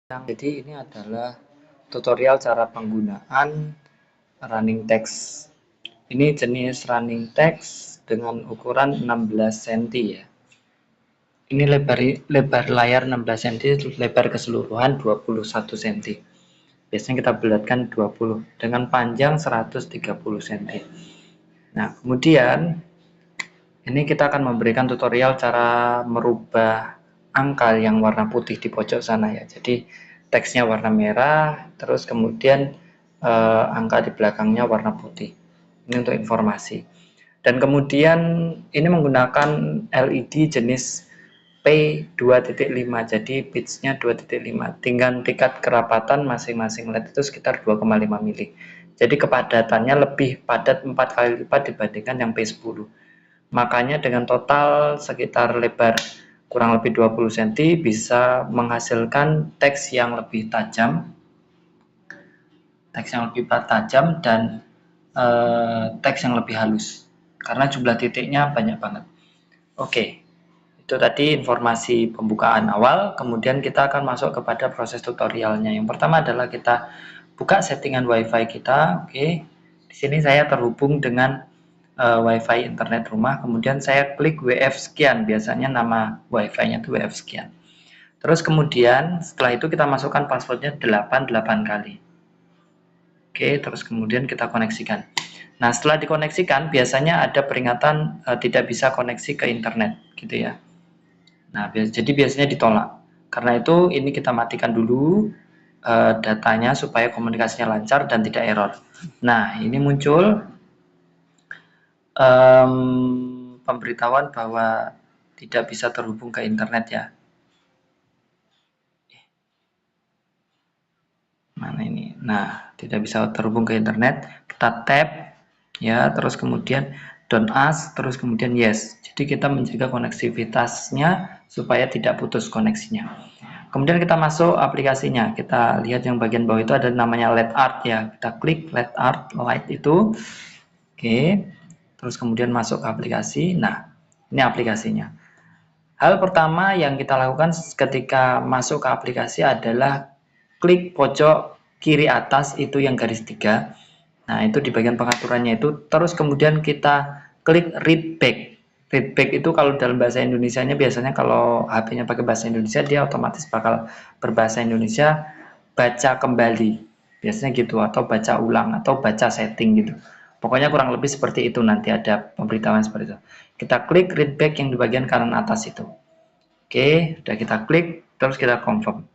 Jadi ini adalah tutorial cara penggunaan running text. Ini jenis running text dengan ukuran 16 cm ya. Ini lebar layar 16 cm, lebar keseluruhan 21 cm. Biasanya kita bulatkan 20 dengan panjang 130 cm. Nah, kemudian ini kita akan memberikan tutorial cara merubah angka yang warna putih di pojok sana ya. Jadi teksnya warna merah, terus kemudian angka di belakangnya warna putih. Ini untuk informasi. Dan kemudian ini menggunakan LED jenis P2.5, jadi pitch-nya 2.5. Tingkat kerapatan masing-masing LED itu sekitar 2,5 mili. Jadi kepadatannya lebih padat 4 kali lipat dibandingkan yang P10. Makanya dengan total sekitar lebar kurang lebih 20 cm bisa menghasilkan teks yang lebih tajam, dan teks yang lebih halus karena jumlah titiknya banyak banget. Oke, itu tadi informasi pembukaan awal. Kemudian kita akan masuk kepada proses tutorialnya. Yang pertama adalah kita buka settingan WiFi kita. Oke, di sini saya terhubung dengan WiFi internet rumah. Kemudian saya klik WF sekian. Biasanya nama WiFi-nya itu WF sekian. Terus kemudian setelah itu kita masukkan passwordnya 88 kali. Oke, terus kemudian kita koneksikan. Nah, setelah dikoneksikan biasanya ada peringatan tidak bisa koneksi ke internet, gitu ya. Nah, jadi biasanya ditolak. Karena itu ini kita matikan dulu datanya supaya komunikasinya lancar dan tidak error. Nah, ini muncul pemberitahuan bahwa tidak bisa terhubung ke internet ya. Mana ini? Nah, tidak bisa terhubung ke internet. Kita tap ya, terus kemudian don't ask, terus kemudian yes. Jadi kita menjaga koneksivitasnya supaya tidak putus koneksinya. Kemudian kita masuk aplikasinya. Kita lihat yang bagian bawah itu ada namanya Let Art ya. Kita klik Let Art Light itu. Oke. Terus kemudian masuk ke aplikasi. Nah, ini aplikasinya. Hal pertama yang kita lakukan ketika masuk ke aplikasi adalah klik pojok kiri atas itu yang garis 3. Nah, itu di bagian pengaturannya itu. Terus kemudian kita klik read back. Read back itu kalau dalam bahasa Indonesianya biasanya kalau HP-nya pakai bahasa Indonesia dia otomatis bakal berbahasa Indonesia baca kembali. Biasanya gitu, atau baca ulang atau baca setting gitu. Pokoknya kurang lebih seperti itu, nanti ada pemberitahuan seperti itu. Kita klik read back yang di bagian kanan atas itu. Oke, sudah kita klik, terus kita confirm.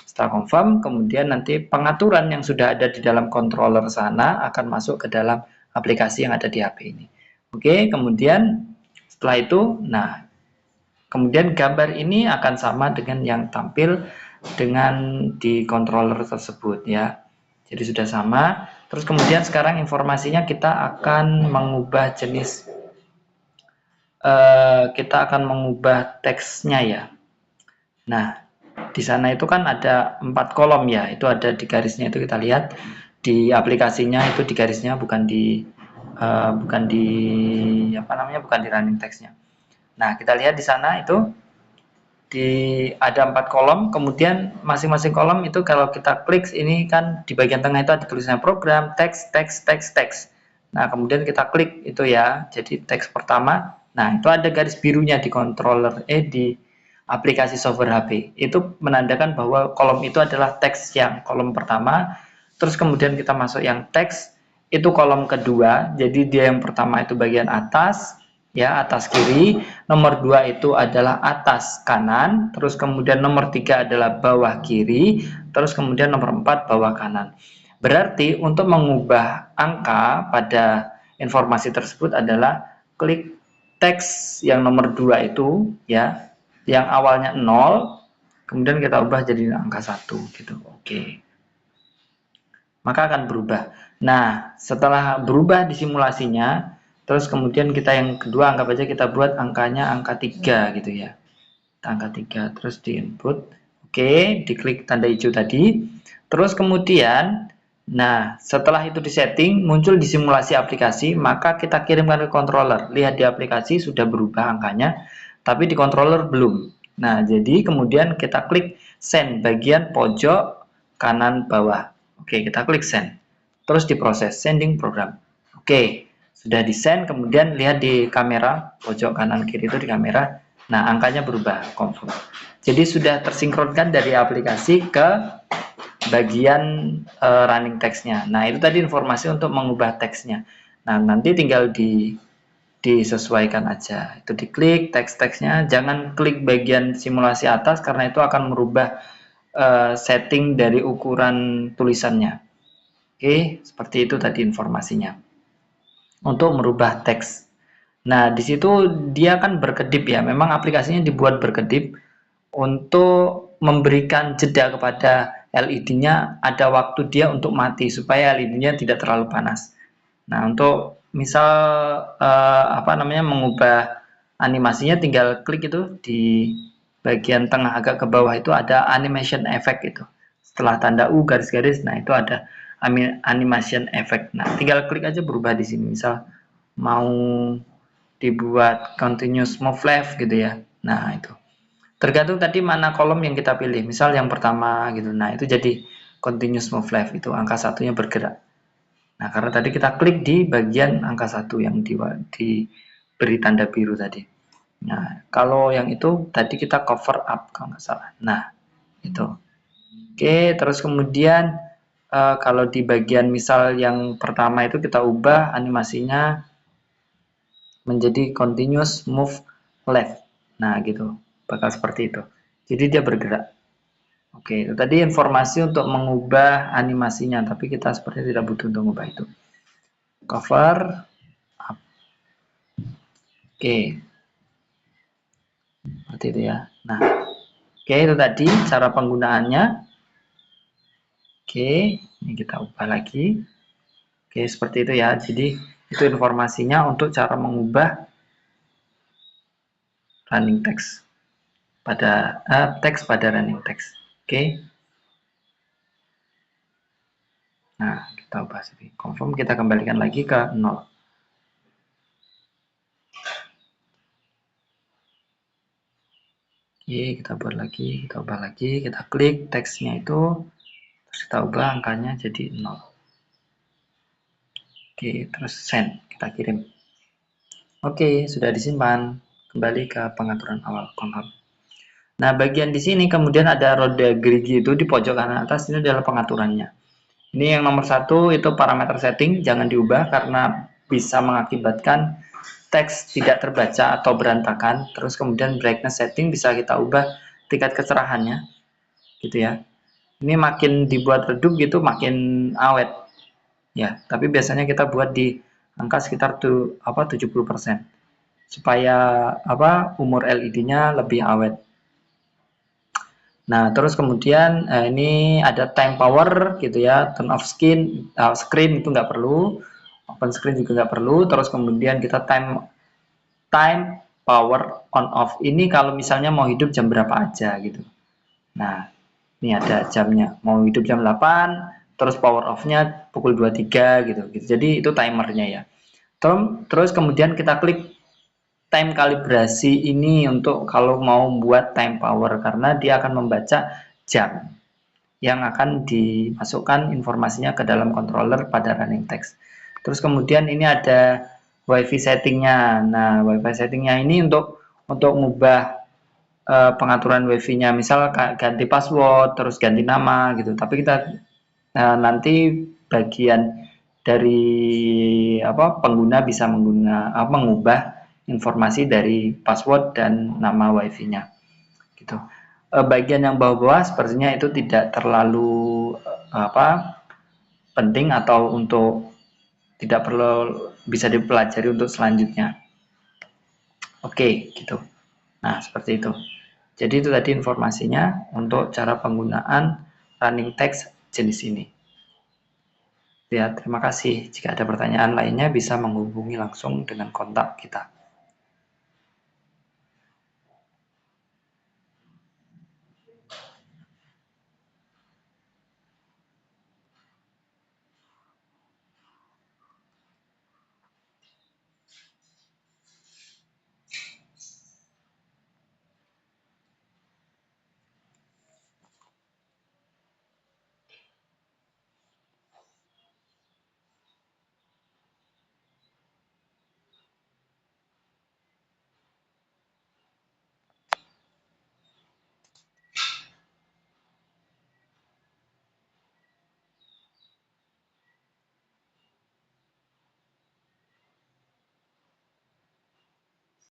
Setelah confirm, kemudian nanti pengaturan yang sudah ada di dalam controller sana akan masuk ke dalam aplikasi yang ada di HP ini. Oke, kemudian setelah itu, nah, kemudian gambar ini akan sama dengan yang tampil dengan di controller tersebut ya. Jadi sudah sama. Terus kemudian sekarang informasinya kita akan mengubah jenis, kita akan mengubah teksnya ya. Nah, di sana itu kan ada 4 kolom ya, itu ada di garisnya itu kita lihat di aplikasinya itu di garisnya bukan di bukan di running text-nya. Nah, kita lihat di sana itu ada 4 kolom, kemudian masing-masing kolom itu kalau kita klik ini kan di bagian tengah itu ada tulisannya program, teks. Nah, kemudian kita klik itu ya, jadi teks pertama. Nah, itu ada garis birunya di controller di aplikasi software HP. Itu menandakan bahwa kolom itu adalah teks yang kolom pertama. Terus kemudian kita masuk yang teks itu kolom kedua. Jadi dia yang pertama itu bagian atas ya, atas kiri. Nomor 2 itu adalah atas kanan. Terus kemudian nomor 3 adalah bawah kiri. Terus kemudian nomor 4 bawah kanan. Berarti untuk mengubah angka pada informasi tersebut adalah klik teks yang nomor 2 itu ya, yang awalnya 0, kemudian kita ubah jadi angka 1 gitu. Oke. Maka akan berubah. Nah, setelah berubah di simulasinya, terus kemudian kita yang kedua anggap aja kita buat angkanya angka 3 gitu ya. Angka 3 terus di input. Oke, diklik tanda hijau tadi. Terus kemudian nah, setelah itu disetting, muncul di simulasi aplikasi, maka kita kirimkan ke controller. Lihat di aplikasi sudah berubah angkanya, tapi di controller belum. Nah, jadi kemudian kita klik send bagian pojok kanan bawah. Oke, kita klik send. Terus diproses sending program. Oke, sudah di send, kemudian lihat di kamera pojok kanan kiri itu di kamera. Nah, angkanya berubah, confirm. Jadi sudah tersinkronkan dari aplikasi ke bagian running text-nya. Nah, itu tadi informasi untuk mengubah teksnya. Nah, nanti tinggal disesuaikan aja. Itu diklik teks-teksnya, jangan klik bagian simulasi atas karena itu akan merubah setting dari ukuran tulisannya. Oke, seperti itu tadi informasinya. Untuk merubah teks. Nah, di situ dia kan berkedip ya. Memang aplikasinya dibuat berkedip untuk memberikan jeda kepada LED-nya, ada waktu dia untuk mati supaya LED-nya tidak terlalu panas. Nah, untuk misal mengubah animasinya, tinggal klik itu di bagian tengah agak ke bawah itu ada animation effect itu. Setelah tanda U garis-garis, nah itu ada animation effect. Nah, tinggal klik aja berubah di sini. Misal mau dibuat continuous move left gitu ya. Nah, itu. Tergantung tadi mana kolom yang kita pilih. Misal yang pertama gitu. Nah, itu jadi continuous move left, itu angka satunya bergerak. Nah, karena tadi kita klik di bagian angka 1 yang diberi tanda biru tadi. Nah, kalau yang itu tadi kita cover up kalau nggak salah. Nah, itu. Oke, terus kemudian kalau di bagian misal yang pertama itu kita ubah animasinya menjadi continuous move left. Nah, gitu. Bakal seperti itu. Jadi dia bergerak. Oke, itu tadi informasi untuk mengubah animasinya, tapi kita sepertinya tidak butuh untuk mengubah itu. Cover up. Oke, seperti itu ya. Nah, oke, itu tadi cara penggunaannya. Oke, ini kita ubah lagi. Oke, seperti itu ya. Jadi itu informasinya untuk cara mengubah running text pada teks pada running text. Oke. Nah, kita ubah sini. Confirm, kita kembalikan lagi ke 0. Oke, kita buat lagi, kita ubah lagi, kita klik teksnya itu, terus kita ubah angkanya jadi 0. Oke, terus send, kita kirim. Oke, sudah disimpan. Kembali ke pengaturan awal, confirm. Nah, bagian di sini kemudian ada roda gerigi itu di pojok kanan atas, ini adalah pengaturannya. Ini yang nomor 1 itu parameter setting, jangan diubah karena bisa mengakibatkan teks tidak terbaca atau berantakan. Terus kemudian brightness setting bisa kita ubah tingkat kecerahannya, gitu ya. Ini makin dibuat redup gitu makin awet. Ya, tapi biasanya kita buat di angka sekitar 70% supaya umur LED-nya lebih awet. Nah, terus kemudian ini ada time power gitu ya, turn off screen itu nggak perlu, open screen juga nggak perlu. Terus kemudian kita time power on off ini kalau misalnya mau hidup jam berapa aja gitu. Nah, ini ada jamnya, mau hidup jam 8, terus power off-nya pukul 23 gitu. Jadi itu timernya ya. Terus kemudian kita klik time kalibrasi ini untuk kalau mau buat time power karena dia akan membaca jam yang akan dimasukkan informasinya ke dalam controller pada running text. Terus kemudian ini ada WiFi settingnya. Nah, WiFi settingnya ini untuk mengubah pengaturan WiFi-nya, misal ganti password, terus ganti nama gitu. Tapi kita nanti bagian dari pengguna bisa mengubah informasi dari password dan nama WiFi-nya gitu. Bagian yang bawah-bawah sepertinya itu tidak terlalu penting atau untuk tidak perlu, bisa dipelajari untuk selanjutnya. Oke, gitu. Nah, seperti itu. Jadi itu tadi informasinya untuk cara penggunaan running text jenis ini. Ya, terima kasih. Jika ada pertanyaan lainnya bisa menghubungi langsung dengan kontak kita.